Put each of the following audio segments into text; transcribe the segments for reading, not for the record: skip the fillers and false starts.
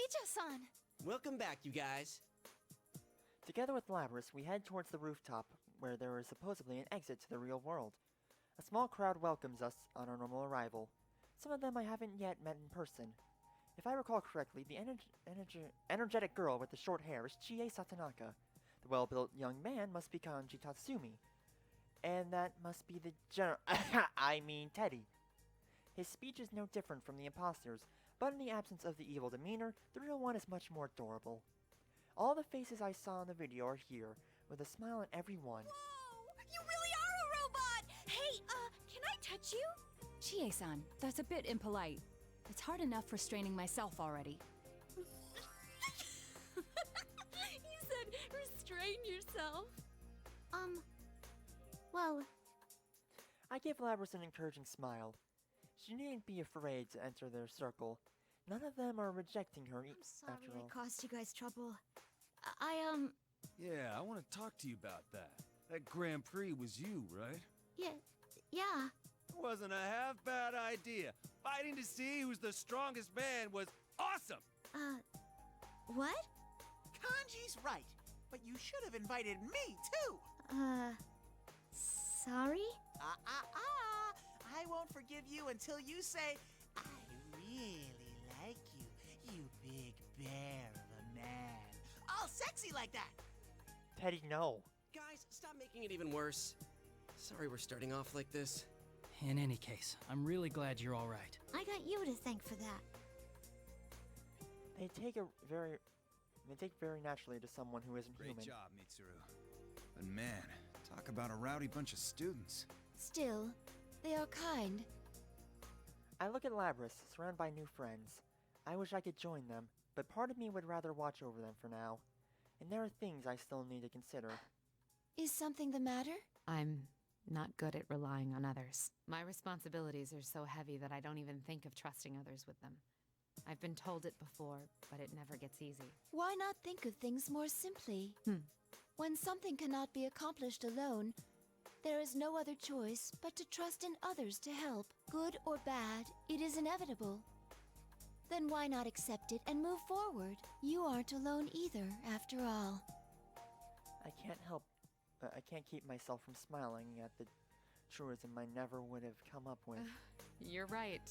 Teacher-san! Welcome back, you guys. Together with Labrys, we head towards the rooftop, where there is supposedly an exit to the real world. A small crowd welcomes us on our normal arrival. Some of them I haven't yet met in person. If I recall correctly, the energetic girl with the short hair is Chie Satonaka. The well-built young man must be Kanji Tatsumi. And that must be the Teddy. His speech is no different from the imposters, but in the absence of the evil demeanor, the real one is much more adorable. All the faces I saw in the video are here, with a smile on every one. Whoa! You really are a robot! Hey, can I touch you? Chie-san, that's a bit impolite. It's hard enough restraining myself already. You said restrain yourself. Well... I give Labrys an encouraging smile. She needn't be afraid to enter their circle. None of them are rejecting her I'm sorry after I all. caused you guys trouble. Yeah, I want to talk to you about that. That Grand Prix was you, right? Yeah. Wasn't a half-bad idea. Fighting to see who's the strongest man was awesome! What? Kanji's right, but you should have invited me, too! Sorry? I won't forgive you until you say, I really like you, you big bear of a man. All sexy like that! Teddy, no. Guys, stop making it even worse. Sorry we're starting off like this. In any case, I'm really glad you're all right. I got you to thank for that. They take very naturally to someone who isn't Great human. job, Mitsuru. But man, talk about a rowdy bunch of students. Still, they are kind. I look at Labrys, surrounded by new friends. I wish I could join them, but part of me would rather watch over them for now. And there are things I still need to consider. Is something the matter? I'm not good at relying on others. My responsibilities are so heavy that I don't even think of trusting others with them. I've been told it before, but it never gets easy. Why not think of things more simply? When something cannot be accomplished alone, there is no other choice but to trust in others to help. Good or bad, it is inevitable. Then why not accept it and move forward? You aren't alone either, after all. I can't keep myself from smiling at the truism I never would have come up with. You're right.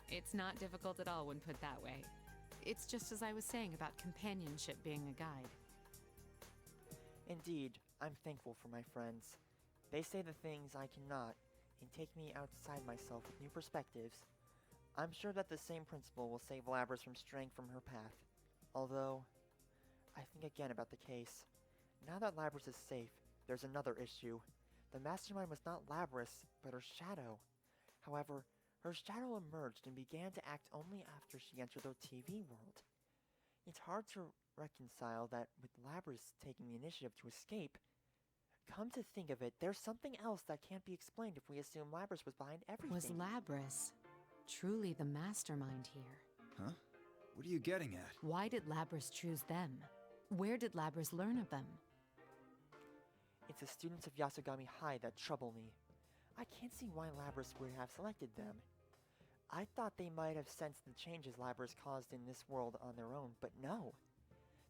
It's not difficult at all when put that way. It's just as I was saying about companionship being a guide. Indeed, I'm thankful for my friends. They say the things I cannot, and take me outside myself with new perspectives. I'm sure that the same principle will save Labrys from straying from her path. Although, I think again about the case. Now that Labrys is safe, there's another issue. The mastermind was not Labrys, but her shadow. However, her shadow emerged and began to act only after she entered the TV world. It's hard to reconcile that with Labrys taking the initiative to escape. Come to think of it, there's something else that can't be explained if we assume Labrys was behind everything. Was Labrys truly the mastermind here? Huh? What are you getting at? Why did Labrys choose them? Where did Labrys learn of them? It's the students of Yasogami High that trouble me. I can't see why Labrys would have selected them. I thought they might have sensed the changes Labrys caused in this world on their own, but no.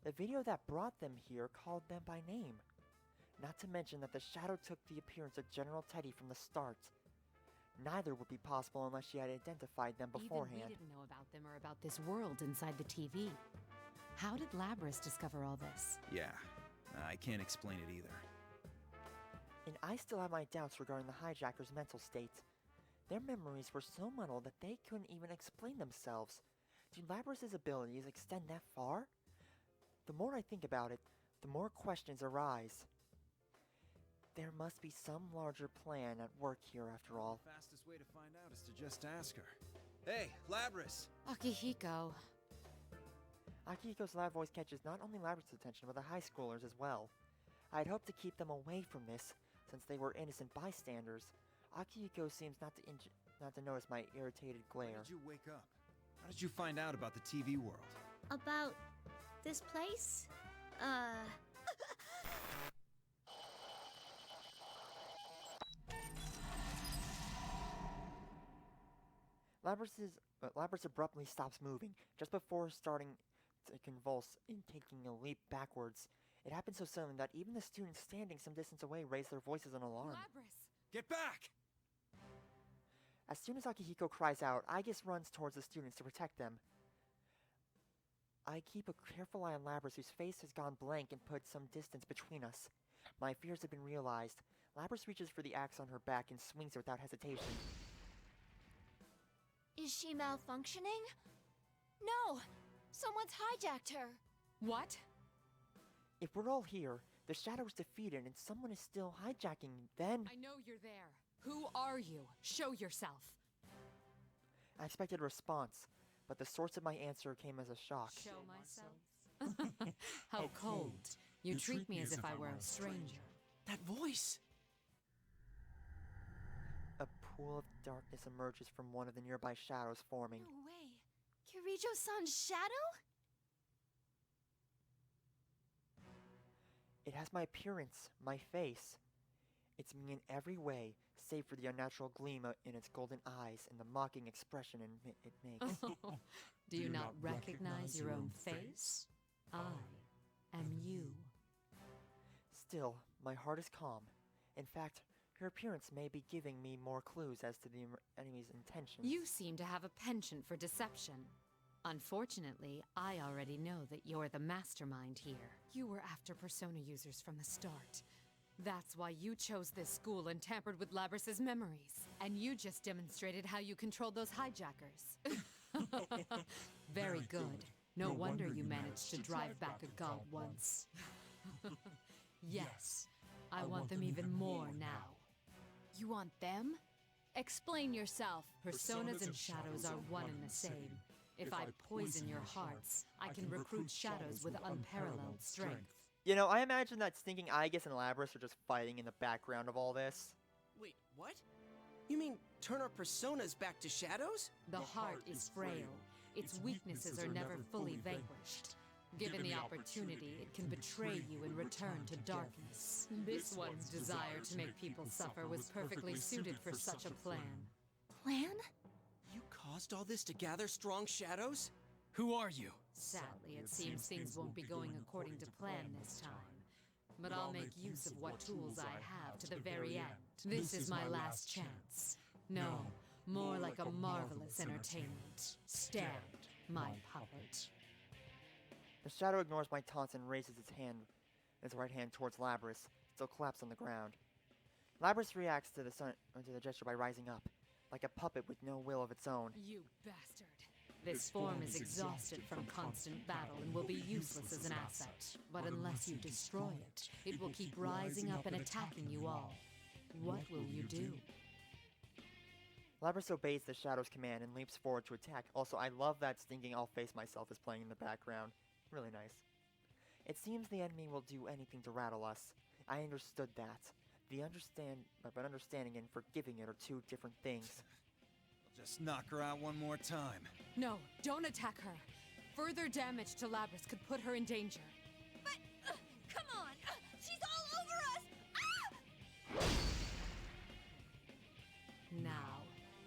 The video that brought them here called them by name. Not to mention that the shadow took the appearance of General Teddy from the start. Neither would be possible unless she had identified them beforehand. Even we didn't know about them or about this world inside the TV. How did Labrys discover all this? Yeah, I can't explain it either. And I still have my doubts regarding the hijackers' mental state. Their memories were so muddled that they couldn't even explain themselves. Do Labrys' abilities extend that far? The more I think about it, the more questions arise. There must be some larger plan at work here after all. The fastest way to find out is to just ask her. Hey, Labrys! Akihiko. Akihiko's loud voice catches not only Labrys' attention, but the high schoolers as well. I'd hoped to keep them away from this, since they were innocent bystanders. Akihiko seems not to notice my irritated glare. When did you wake up? How did you find out about the TV world? About this place? Labrys abruptly stops moving, just before starting to convulse in taking a leap backwards. It happened so suddenly that even the students standing some distance away raised their voices in alarm. Labrys! Get back! As soon as Akihiko cries out, Aigis runs towards the students to protect them. I keep a careful eye on Labrys, whose face has gone blank and put some distance between us. My fears have been realized. Labrys reaches for the axe on her back and swings it without hesitation. Is she malfunctioning? No! Someone's hijacked her! What? If we're all here, the shadow is defeated and someone is still hijacking, then... I know you're there. Who are you? Show yourself. I expected a response, but the source of my answer came as a shock. Show myself? How cold. You treat me as if I were a stranger. That voice! A pool of darkness emerges from one of the nearby shadows forming. No way. Kirijo-san's shadow? It has my appearance, my face. It's me in every way, save for the unnatural gleam in its golden eyes and the mocking expression it makes. Do you not recognize your own face? I am you. Still, my heart is calm. In fact, her appearance may be giving me more clues as to the enemy's intentions. You seem to have a penchant for deception. Unfortunately, I already know that you're the mastermind here. You were after Persona users from the start. That's why you chose this school and tampered with Labrys' memories. And you just demonstrated how you controlled those hijackers. Very good. No wonder you managed to drive back a god once. Yes, I want them even more now. You want them? Explain yourself. Personas and shadows are one and the same. If I poison your hearts, I can recruit shadows with unparalleled strength. You know, I imagine that stinking Aigis and Labrys are just fighting in the background of all this. Wait, what? You mean turn our personas back to shadows? The heart is frail. Its weaknesses are never fully vanquished. Given the opportunity, it can betray you and return to darkness. This one's desire to make people suffer was perfectly suited for such a plan. Plan? You caused all this to gather strong shadows? Who are you? Sadly, it seems things won't be going according to plan this time. But I'll make use of what tools I have to the very end. This is my last chance. No, more like a marvelous entertainment. Stand, my puppet. The shadow ignores my taunts and raises its right hand towards Labrys, still collapsed on the ground. Labrys reacts to the gesture by rising up, like a puppet with no will of its own. You bastard. This form is exhausted from constant battle and will be useless as an asset. But unless you destroy it, it will keep rising up and attacking you all. What will you do? Labrys obeys the shadow's command and leaps forward to attack. Also, I love that stinking I'll face myself is playing in the background. Really nice. It seems the enemy will do anything to rattle us. I understood that. But understanding and forgiving it are two different things. Just knock her out one more time. No, don't attack her. Further damage to Labrys could put her in danger. But, come on! She's all over us! Ah! Now,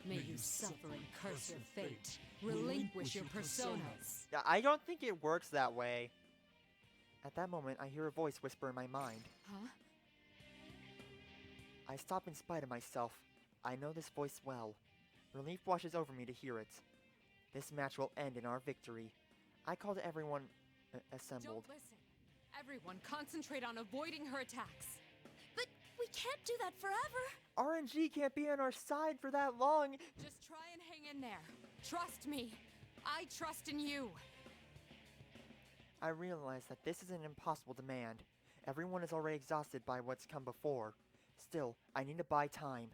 may you suffer and curse your fate. Relinquish your personas. Yeah, I don't think it works that way. At that moment, I hear a voice whisper in my mind. Huh? I stop in spite of myself. I know this voice well. Relief washes over me to hear it. This match will end in our victory. I call to everyone assembled. Don't listen. Everyone, concentrate on avoiding her attacks. But we can't do that forever! RNG can't be on our side for that long! Just try and hang in there. Trust me. I trust in you. I realize that this is an impossible demand. Everyone is already exhausted by what's come before. Still, I need to buy time.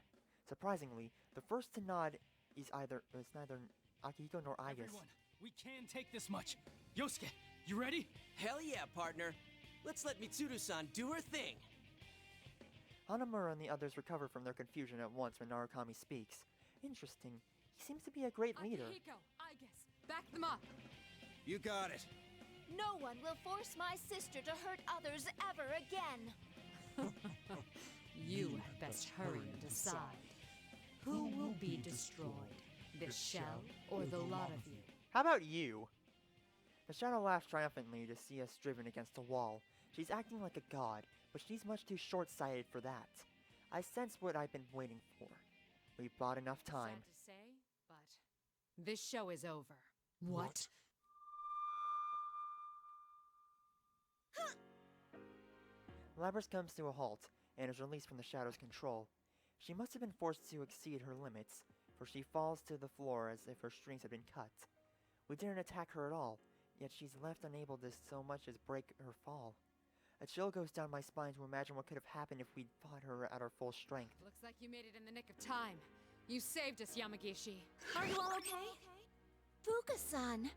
Surprisingly, the first to nod is neither Akihiko nor Aigis. Everyone, we can take this much. Yosuke, you ready? Hell yeah, partner. Let's let Mitsuru-san do her thing. Hanamura and the others recover from their confusion at once when Narukami speaks. Interesting. He seems to be a great leader. Akihiko, Aigis, back them up. You got it. No one will force my sister to hurt others ever again! You had best hurry and decide. Who will be destroyed? This shell or the lot of you? How about you? The shadow laughs triumphantly to see us driven against a wall. She's acting like a god, but she's much too short-sighted for that. I sense what I've been waiting for. We've bought enough time. Sad to say, but this show is over. What? Labrys comes to a halt and is released from the shadow's control. She must have been forced to exceed her limits, for she falls to the floor as if her strings had been cut. We didn't attack her at all, yet she's left unable to so much as break her fall. A chill goes down my spine to imagine what could have happened if we'd fought her at our full strength. Looks like you made it in the nick of time. You saved us, Yamagishi. Are you all okay? Fuka-san!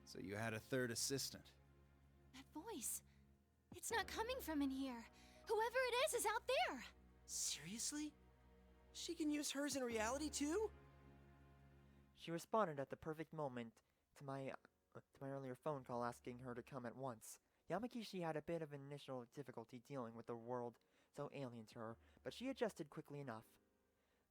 So you had a third assistant. That voice. It's not coming from in here. Whoever it is out there. Seriously? She can use hers in reality too? She responded at the perfect moment to my earlier phone call asking her to come at once. Yamagishi had a bit of initial difficulty dealing with the world so alien to her, but she adjusted quickly enough.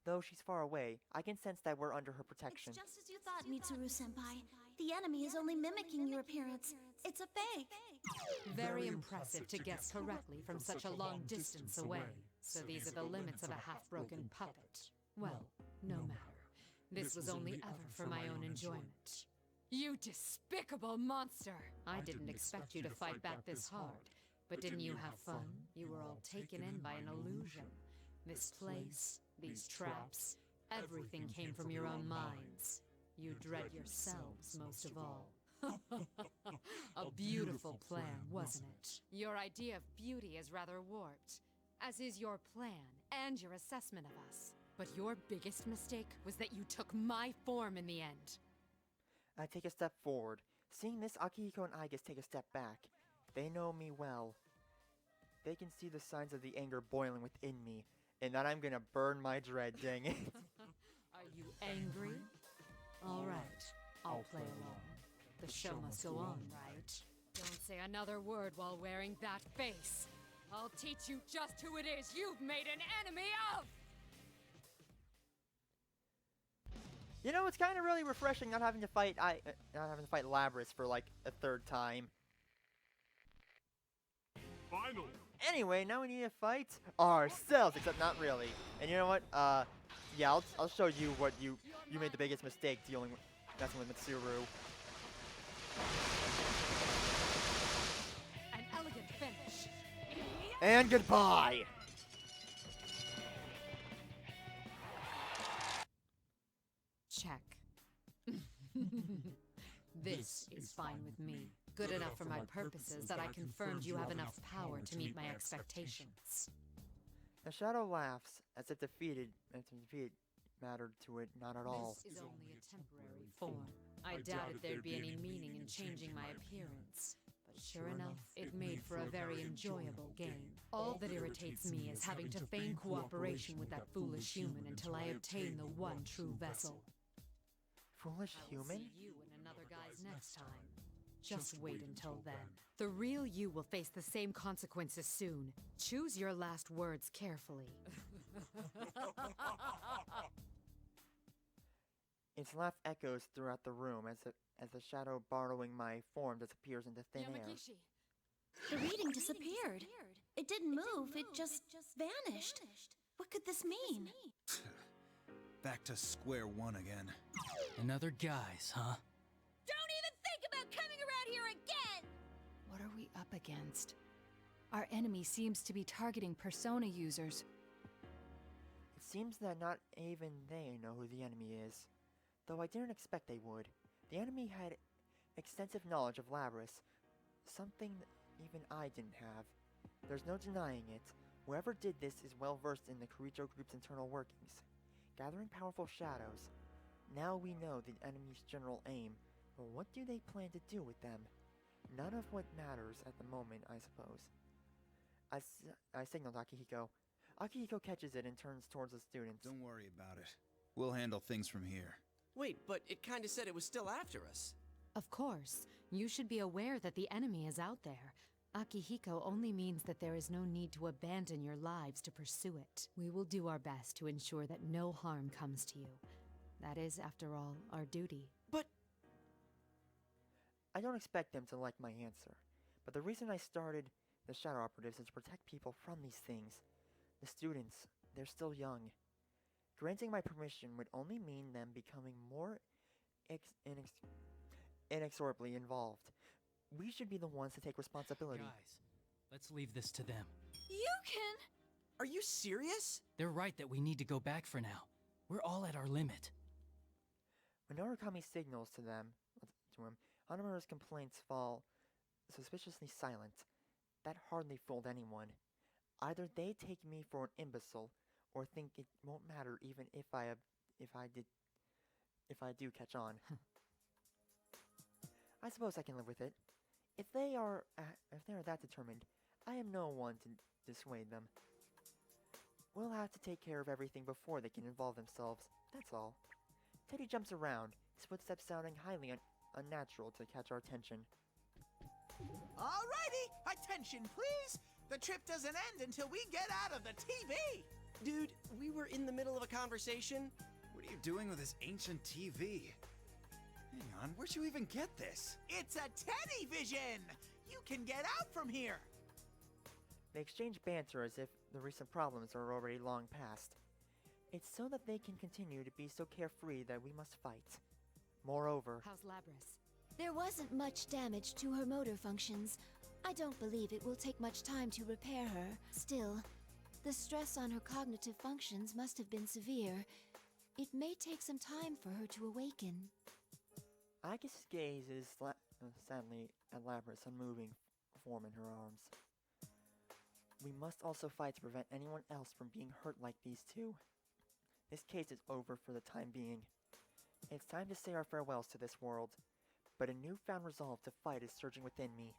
Though she's far away, I can sense that we're under her protection. It's just as you thought, Mitsuru-senpai. The enemy is only mimicking your appearance. It's a fake. Very impressive to guess correctly from such a long distance away. So these are the limits of a half-broken puppet. Well, no matter. This was only ever for my own enjoyment. You despicable monster! I didn't expect you to fight back this hard. But didn't you have fun? You were all taken in by an illusion. This place, these traps, everything came from your own minds. You dread yourselves most of all. A beautiful plan, wasn't it? Your idea of beauty is rather warped, as is your plan and your assessment of us. But your biggest mistake was that you took my form in the end. I take a step forward. Seeing this, Akihiko and Aigis take a step back. They know me well. They can see the signs of the anger boiling within me, and that I'm gonna burn my dread, dang it. Are you angry? Alright, I'll play along. The show must go on, right? Don't say another word while wearing that face. I'll teach you just who it is you've made an enemy of! You know, it's kind of really refreshing not having to fight Labrys for like a third time. Final. Anyway, now we need to fight ourselves, except not really. And you know what? Yeah, I'll show you what you made the biggest mistake messing with Mitsuru. An elegant finish. And goodbye. Check. This is fine with me. Good enough for my purposes that I confirmed you have enough power to meet my expectations. The shadow laughs, as if defeat mattered to it not at all. This is only a temporary form. I doubted there'd be any meaning in changing my appearance. But sure enough, it made for a very enjoyable game. All that irritates me is having to feign cooperation with that foolish human until I obtain the one true vessel. Foolish human? See you and another guy's next time. Just wait until then. The real you will face the same consequences soon. Choose your last words carefully. Its laugh echoes throughout the room as the shadow borrowing my form disappears into thin air. Yamagishi. The reading disappeared. It didn't move, it just vanished. What could this mean? Back to square one again. Another guys, huh? Don't even think about coming around here again! What are we up against? Our enemy seems to be targeting Persona users. It seems that not even they know who the enemy is. Though I didn't expect they would. The enemy had extensive knowledge of Labrys, something that even I didn't have. There's no denying it. Whoever did this is well versed in the Kirijo group's internal workings. Gathering powerful shadows. Now we know the enemy's general aim, but what do they plan to do with them? None of what matters at the moment, I suppose. I signaled Akihiko. Akihiko catches it and turns towards the students. Don't worry about it. We'll handle things from here. Wait, but it kinda said it was still after us. Of course. You should be aware that the enemy is out there. Akihiko only means that there is no need to abandon your lives to pursue it. We will do our best to ensure that no harm comes to you. That is, after all, our duty. But... I don't expect them to like my answer, but the reason I started the Shadow Operatives is to protect people from these things. The students, they're still young. Granting my permission would only mean them becoming more inexorably involved. We should be the ones to take responsibility. Guys, let's leave this to them. You can... Are you serious? They're right that we need to go back for now. We're all at our limit. When Norikami signals to him, Hanamura's complaints fall suspiciously silent. That hardly fooled anyone. Either they take me for an imbecile, or think it won't matter even if I do catch on. I suppose I can live with it. If they are that determined, I am no one to dissuade them. We'll have to take care of everything before they can involve themselves, that's all. Teddy jumps around, his footsteps sounding highly unnatural to catch our attention. Alrighty, attention please! The trip doesn't end until we get out of the TV! Dude, we were in the middle of a conversation. What are you doing with this ancient TV? Hang on, where'd you even get this? It's a Teddy Vision! You can get out from here! They exchange banter as if the recent problems are already long past. It's so that they can continue to be so carefree that we must fight. Moreover... How's Labrys? There wasn't much damage to her motor functions. I don't believe it will take much time to repair her. Still, the stress on her cognitive functions must have been severe. It may take some time for her to awaken. Agus gazes sadly at Labrys' unmoving form in her arms. We must also fight to prevent anyone else from being hurt like these two. This case is over for the time being. It's time to say our farewells to this world, but a newfound resolve to fight is surging within me.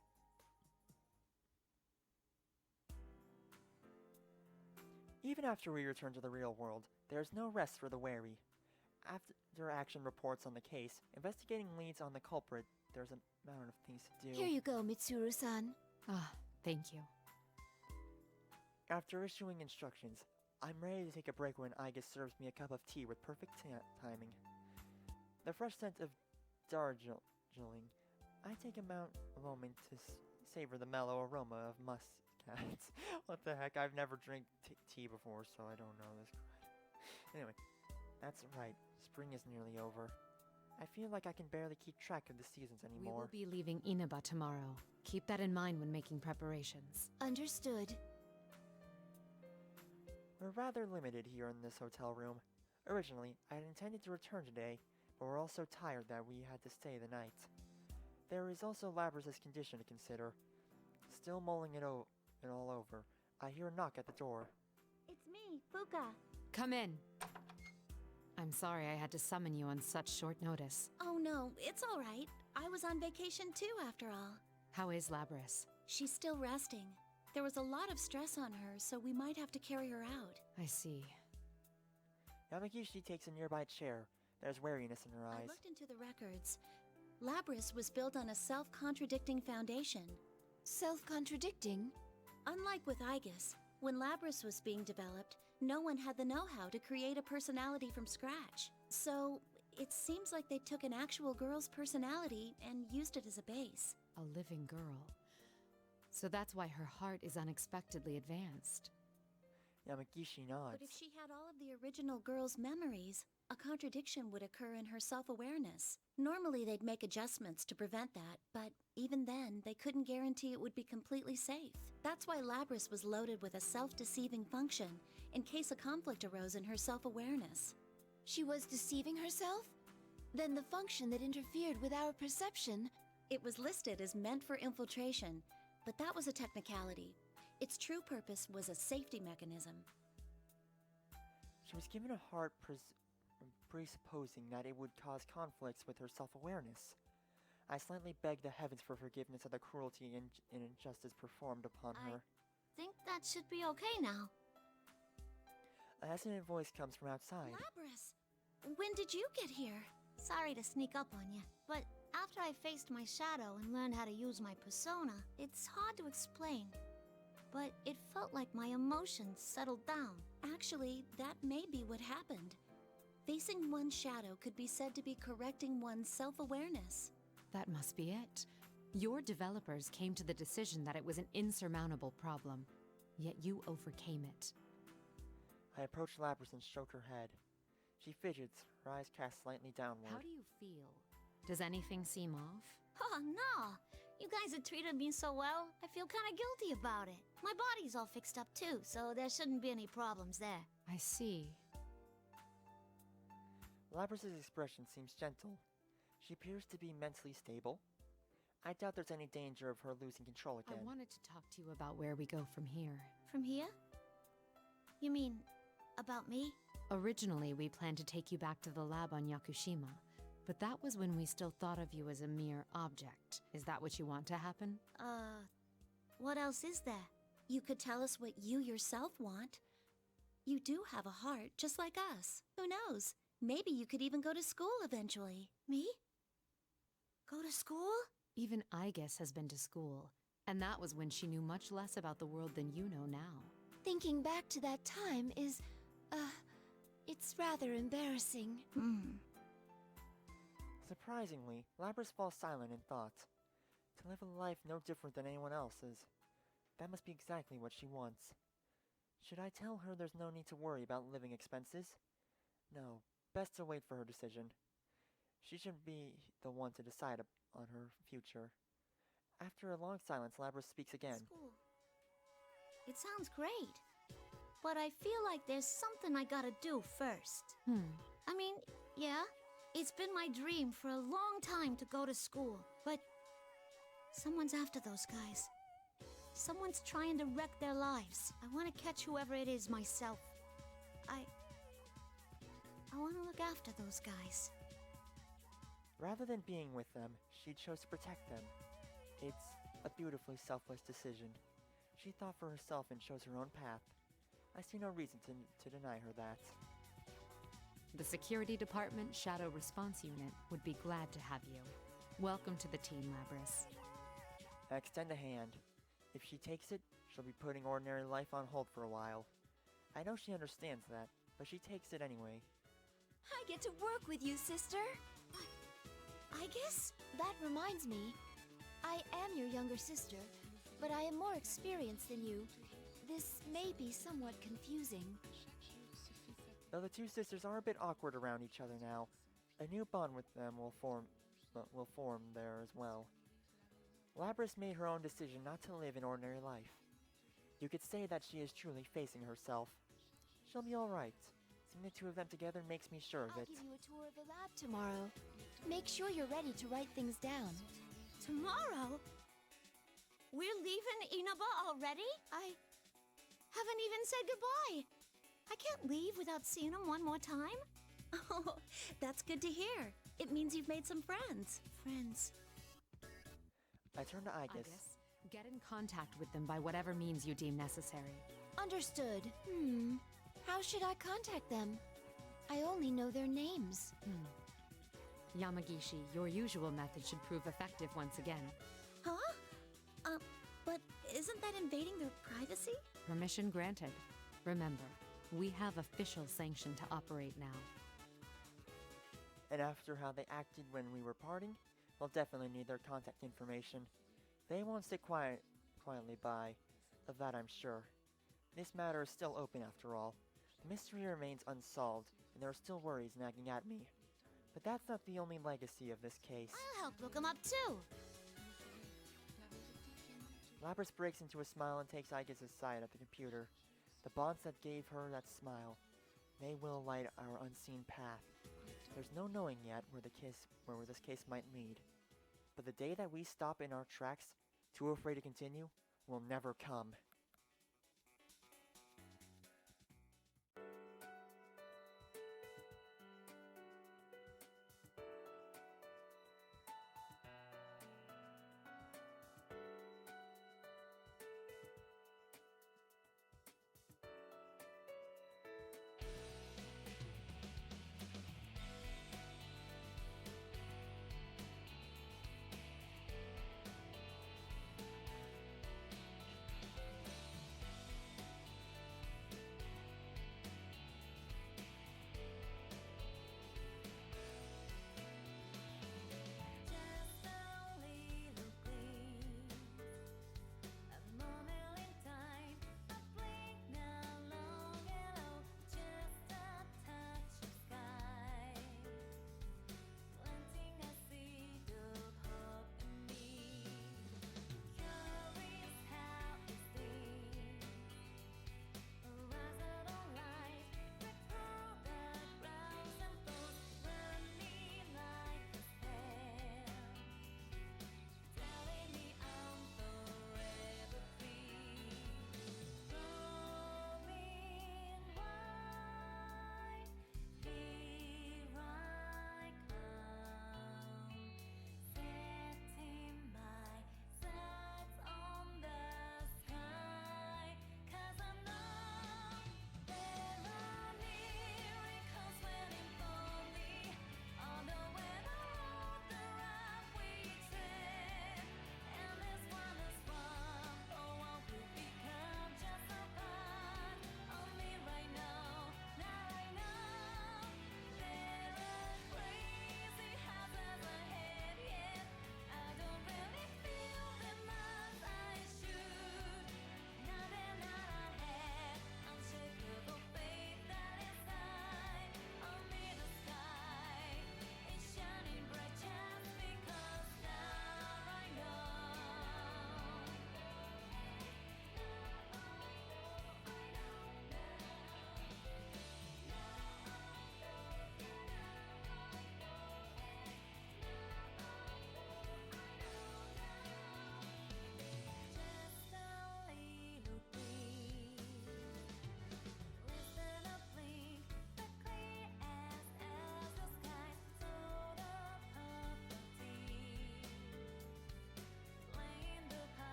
Even after we return to the real world, there is no rest for the wary. After action reports on the case, investigating leads on the culprit, there's an amount of things to do. Here you go, Mitsuru-san. Ah, thank you. After issuing instructions, I'm ready to take a break when Igus serves me a cup of tea with perfect timing. The fresh scent of Darjeeling, I take a moment to savor the mellow aroma of muscats. What the heck, I've never drank tea before, so I don't know this. Anyway, that's right, spring is nearly over. I feel like I can barely keep track of the seasons anymore. We will be leaving Inaba tomorrow. Keep that in mind when making preparations. Understood. We're rather limited here in this hotel room. Originally, I had intended to return today, but we're all so tired that we had to stay the night. There is also Labrys' condition to consider. Still mulling it all over, I hear a knock at the door. It's me, Fuka. Come in. I'm sorry I had to summon you on such short notice. Oh no, it's all right. I was on vacation too, after all. How is Labrys? She's still resting. There was a lot of stress on her, so we might have to carry her out. I see. Yamagishi takes a nearby chair. There's wariness in her I eyes. looked into the records. Labrys was built on a self-contradicting foundation. Self-contradicting? Unlike with Igus, when Labrys was being developed, no one had the know-how to create a personality from scratch. So, it seems like they took an actual girl's personality and used it as a base. A living girl. So that's why her heart is unexpectedly advanced. Yamagishi nods. But if she had all of the original girl's memories, a contradiction would occur in her self-awareness. Normally they'd make adjustments to prevent that, but even then, they couldn't guarantee it would be completely safe. That's why Labrys was loaded with a self-deceiving function, in case a conflict arose in her self-awareness. She was deceiving herself? Then the function that interfered with our perception... It was listed as meant for infiltration, but that was a technicality. Its true purpose was a safety mechanism. She was given a heart presupposing that it would cause conflicts with her self-awareness. I slightly begged the heavens for forgiveness of the cruelty and injustice performed upon her. Think that should be okay now. A hesitant voice comes from outside. Labrys, when did you get here? Sorry to sneak up on you, but after I faced my shadow and learned how to use my persona, it's hard to explain. But it felt like my emotions settled down. Actually, that may be what happened. Facing one's shadow could be said to be correcting one's self-awareness. That must be it. Your developers came to the decision that it was an insurmountable problem, yet you overcame it. I approached Labrys and stroked her head. She fidgets, her eyes cast slightly downward. How do you feel? Does anything seem off? Oh, no. You guys have treated me so well, I feel kind of guilty about it. My body's all fixed up too, so there shouldn't be any problems there. I see. Labrys' expression seems gentle. She appears to be mentally stable. I doubt there's any danger of her losing control again. I wanted to talk to you about where we go from here. From here? You mean, about me? Originally, we planned to take you back to the lab on Yakushima, but that was when we still thought of you as a mere object. Is that what you want to happen? What else is there? You could tell us what you yourself want. You do have a heart, just like us. Who knows? Maybe you could even go to school eventually. Me? Go to school? Even Aigis has been to school, and that was when she knew much less about the world than you know now. Thinking back to that time is, it's rather embarrassing. Surprisingly, Labrys falls silent in thought. To live a life no different than anyone else's. That must be exactly what she wants. Should I tell her there's no need to worry about living expenses? No, best to wait for her decision. She shouldn't be the one to decide on her future. After a long silence, Labrys speaks again. School. It sounds great. But I feel like there's something I gotta do first. I mean, yeah, it's been my dream for a long time to go to school, but someone's after those guys. Someone's trying to wreck their lives. I want to catch whoever it is myself. I want to look after those guys. Rather than being with them, she chose to protect them. It's a beautifully selfless decision. She thought for herself and chose her own path. I see no reason to deny her that. The Security Department Shadow Response Unit would be glad to have you. Welcome to the team, Labrys. I extend a hand. If she takes it, she'll be putting ordinary life on hold for a while. I know she understands that, but she takes it anyway. I get to work with you, sister. I guess? That reminds me. I am your younger sister, but I am more experienced than you. This may be somewhat confusing. Though the two sisters are a bit awkward around each other now, a new bond with them will form there as well. Labrys made her own decision not to live an ordinary life. You could say that she is truly facing herself. She'll be alright. Seeing the two of them together makes me sure of it. I'll give you a tour of the lab tomorrow. Make sure you're ready to write things down. Tomorrow? We're leaving Inaba already? I haven't even said goodbye. I can't leave without seeing him one more time. Oh, that's good to hear. It means you've made some friends. Friends. I turn to Aigis. Get in contact with them by whatever means you deem necessary. Understood. How should I contact them? I only know their names. Yamagishi, your usual method should prove effective once again. Huh? But isn't that invading their privacy? Permission granted. Remember, we have official sanction to operate now. And after how they acted when we were parting, they'll definitely need their contact information. They won't sit quietly by, of that I'm sure. This matter is still open after all. The mystery remains unsolved, and there are still worries nagging at me. But that's not the only legacy of this case. I'll help look him up too. Labrys breaks into a smile and takes Aigis aside at the computer. The bonds that gave her that smile, they will light our unseen path. There's no knowing yet where this case might lead. But the day that we stop in our tracks, too afraid to continue, will never come.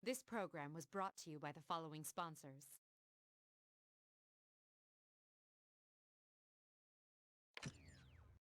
This program was brought to you by the following sponsors.